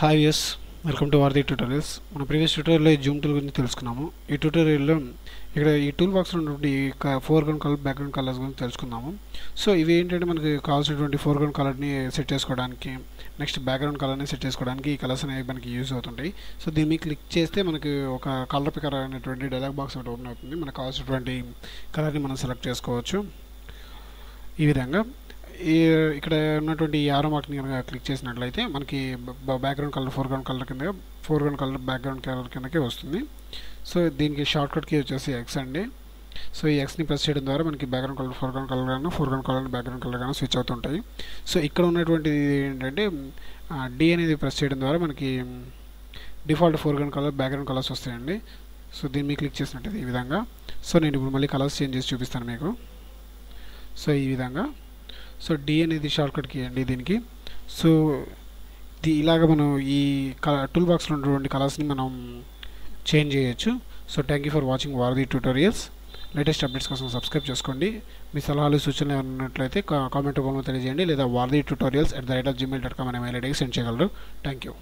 Hi yes welcome to వారధి tutorials. మన previous ట్యూటోరియల్లో ఈ జూమ్ టూల్ గురించి తెలుసుకున్నాము. ఈ ట్యూటోరియల్లో ఇక్కడ ఈ టూల్ బాక్స్లో ఉన్నటువంటి ఫోర్గ్రౌండ్ కలర్, బ్యాక్గ్రౌండ్ కలర్స్ గురించి తెలుసుకుందాము. సో ఇవి ఏంటంటే మనకి కావాల్సినటువంటి ఫోర్గ్రౌండ్ కలర్ని సెట్ చేసుకోవడానికి, నెక్స్ట్ బ్యాక్గ్రౌండ్ కలర్ని సెట్ చేసుకోవడానికి ఈ కలర్స్ అనేవి మనకి యూజ్ అవుతుంటాయి. సో దీన్ని క్లిక్ చేస్తే మనకి ఒక కలర్ పికర్ అనేటువంటి డైలాగ్ బాక్స్ ఒకటి ఓపెన్ అవుతుంది. మనకు కావాల్సినటువంటి కలర్ని మనం సెలెక్ట్ చేసుకోవచ్చు. ఈ విధంగా ఇక్కడ ఉన్నటువంటి యారో మార్క్ని కనుక క్లిక్ చేసినట్లయితే మనకి background colour foreground colour background colour కిందకే వస్తుంది. సో దీనికి షార్ట్ కట్ కీ వచ్చేసి ఎక్స్ అండి. సో ఈ ఎక్స్ని ప్రెస్ చేయడం ద్వారా మనకి బ్యాక్గ్రౌండ్ కలర్ ఫోర్గ్రౌండ్ కలర్ కానీ, ఫోర్గ్రౌండ్ కలర్ బ్యాక్గ్రౌండ్ కలర్ కానీ స్విచ్ అవుతుంటాయి. సో ఇక్కడ ఉన్నటువంటిది ఏంటంటే డి అనేది ప్రెస్ చేయడం ద్వారా మనకి default foreground colour, background colours వస్తాయండి. సో దీన్ని మీకు క్లిక్ చేసినట్టయితే ఈ విధంగా. సో నేను ఇప్పుడు మళ్ళీ కలర్స్ చేంజ్ చేసి చూపిస్తాను మీకు. సో ఈ విధంగా. సో డి అనేది షార్ట్ కట్ కీ అండి దీనికి. సో ఇలాగ మనం ఈ టూల్ బాక్స్లో ఉన్నటువంటి కలర్స్ని మనం చేంజ్ చేయొచ్చు. So thank you for watching వారధి ట్యూటోరియల్స్. లేటెస్ట్ అప్డేట్స్ కోసం సబ్స్క్రైబ్ చేసుకోండి. మీ సలహాలు, సూచనలు ఉన్నట్లయితే కామెంట్ రూపంలో తెలియజేయండి, లేదా వారధి ట్యూటోరియల్స్@gmail.com అనే మెయిల్ ఐడికి సెండ్ చేయగలరు. Thank you.